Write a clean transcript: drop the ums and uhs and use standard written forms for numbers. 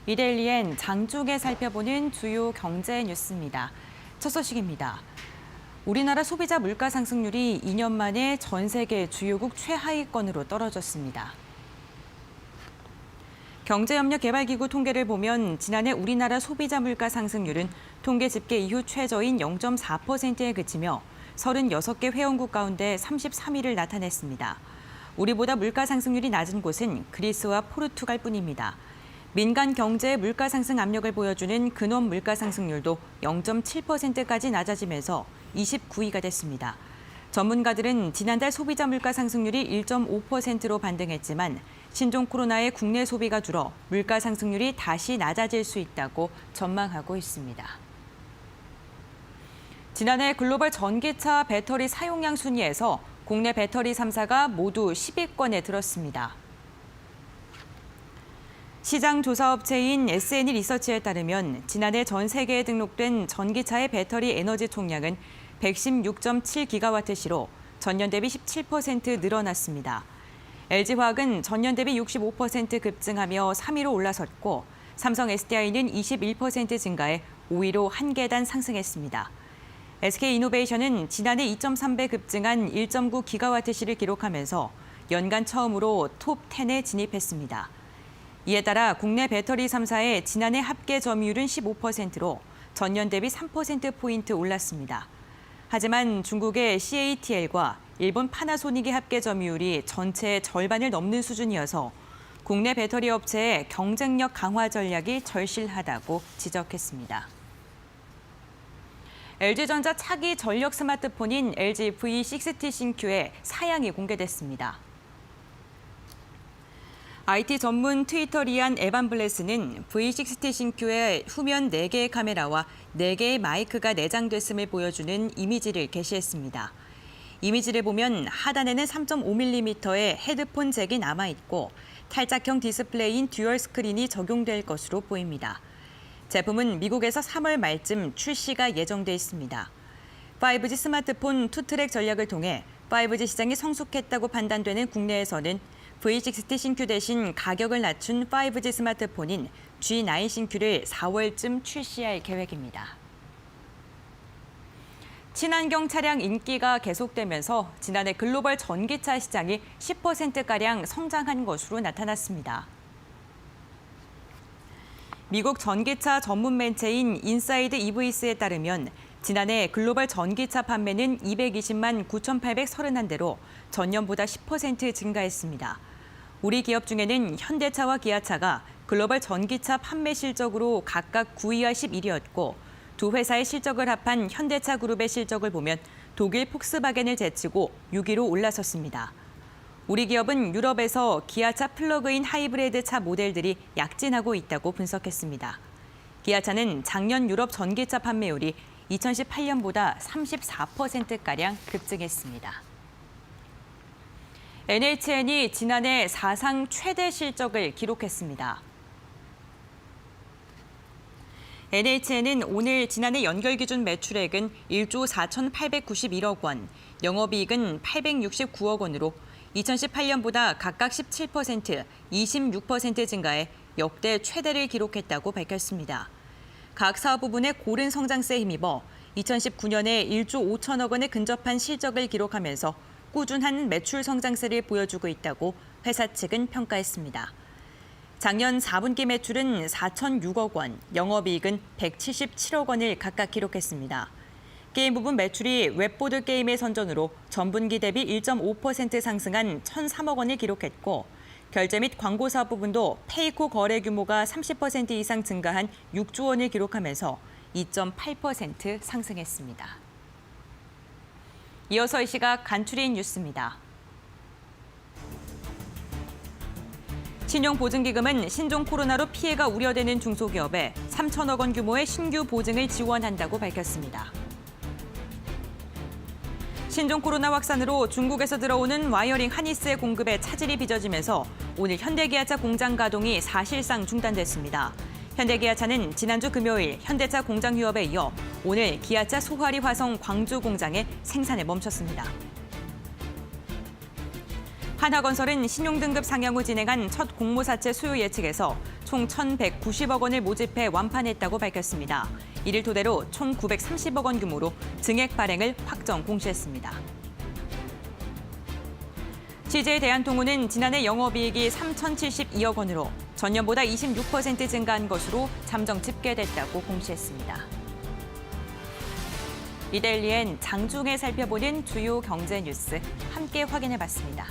이데일리엔 장중에 살펴보는 주요 경제 뉴스입니다. 첫 소식입니다. 우리나라 소비자 물가 상승률이 2년 만에 전 세계 주요국 최하위권으로 떨어졌습니다. 경제협력개발기구 통계를 보면 지난해 우리나라 소비자 물가 상승률은 통계 집계 이후 최저인 0.4%에 그치며 36개 회원국 가운데 33위를 나타냈습니다. 우리보다 물가 상승률이 낮은 곳은 그리스와 포르투갈뿐입니다. 민간 경제의 물가 상승 압력을 보여주는 근원 물가 상승률도 0.7%까지 낮아지면서 29위가 됐습니다. 전문가들은 지난달 소비자 물가 상승률이 1.5%로 반등했지만 신종 코로나의 국내 소비가 줄어 물가 상승률이 다시 낮아질 수 있다고 전망하고 있습니다. 지난해 글로벌 전기차 배터리 사용량 순위에서 국내 배터리 3사가 모두 10위권에 들었습니다. 시장 조사업체인 S&E 리서치에 따르면 지난해 전 세계에 등록된 전기차의 배터리 에너지 총량은 116.7기가와트시로 전년 대비 17% 늘어났습니다. LG화학은 전년 대비 65% 급증하며 3위로 올라섰고 삼성 SDI는 21% 증가해 5위로 한 계단 상승했습니다. SK이노베이션은 지난해 2.3배 급증한 1.9기가와트시를 기록하면서 연간 처음으로 톱10에 진입했습니다. 이에 따라 국내 배터리 3사의 지난해 합계 점유율은 15%로 전년 대비 3%포인트 올랐습니다. 하지만 중국의 CATL과 일본 파나소닉의 합계 점유율이 전체의 절반을 넘는 수준이어서 국내 배터리 업체의 경쟁력 강화 전략이 절실하다고 지적했습니다. LG전자 차기 전력 스마트폰인 LG V60 신규의 사양이 공개됐습니다. IT 전문 트위터리안 에반 블레스는 V60 신규의 후면 4개의 카메라와 4개의 마이크가 내장됐음을 보여주는 이미지를 게시했습니다. 이미지를 보면 하단에는 3.5mm의 헤드폰 잭이 남아있고 탈착형 디스플레이인 듀얼 스크린이 적용될 것으로 보입니다. 제품은 미국에서 3월 말쯤 출시가 예정돼 있습니다. 5G 스마트폰 투트랙 전략을 통해 5G 시장이 성숙했다고 판단되는 국내에서는 V60 신규 대신 가격을 낮춘 5G 스마트폰인 G9 신규를 4월쯤 출시할 계획입니다. 친환경 차량 인기가 계속되면서 지난해 글로벌 전기차 시장이 10%가량 성장한 것으로 나타났습니다. 미국 전기차 전문 매체인 인사이드 EV스에 따르면 지난해 글로벌 전기차 판매는 220만 9,831대로 전년보다 10% 증가했습니다. 우리 기업 중에는 현대차와 기아차가 글로벌 전기차 판매 실적으로 각각 9위와 11위였고 두 회사의 실적을 합한 현대차 그룹의 실적을 보면 독일 폭스바겐을 제치고 6위로 올라섰습니다. 우리 기업은 유럽에서 기아차 플러그인 하이브리드 차 모델들이 약진하고 있다고 분석했습니다. 기아차는 작년 유럽 전기차 판매율이 2018년보다 34%가량 급증했습니다. NHN이 지난해 사상 최대 실적을 기록했습니다. NHN은 오늘 지난해 연결 기준 매출액은 1조 4,891억 원, 영업이익은 869억 원으로 2018년보다 각각 17%, 26% 증가해 역대 최대를 기록했다고 밝혔습니다. 각 사업 부분의 고른 성장세에 힘입어 2019년에 1조 5천억 원에 근접한 실적을 기록하면서 꾸준한 매출 성장세를 보여주고 있다고 회사 측은 평가했습니다. 작년 4분기 매출은 4,006억 원, 영업이익은 177억 원을 각각 기록했습니다. 게임 부분 매출이 웹보드 게임의 선전으로 전분기 대비 1.5% 상승한 1,003억 원을 기록했고 결제 및 광고 사업 부분도 페이코 거래 규모가 30% 이상 증가한 6조 원을 기록하면서 2.8% 상승했습니다. 이어서 이 시각 간추린 뉴스입니다. 신용보증기금은 신종 코로나로 피해가 우려되는 중소기업에 3천억 원 규모의 신규 보증을 지원한다고 밝혔습니다. 신종 코로나 확산으로 중국에서 들어오는 와이어링 하니스의 공급에 차질이 빚어지면서 오늘 현대기아차 공장 가동이 사실상 중단됐습니다. 현대기아차는 지난주 금요일 현대차 공장 휴업에 이어 오늘 기아차 소화리 화성 광주 공장에 생산을 멈췄습니다. 한화건설은 신용등급 상향 후 진행한 첫 공모사채 수요 예측에서 총 1,190억 원을 모집해 완판했다고 밝혔습니다. 이를 토대로 총 930억 원 규모로 증액 발행을 확정 공시했습니다. CJ 대한통운은 지난해 영업이익이 3,072억 원으로 전년보다 26% 증가한 것으로 잠정 집계됐다고 공시했습니다. 이데일리엔 장중에 살펴보는 주요 경제 뉴스 함께 확인해봤습니다.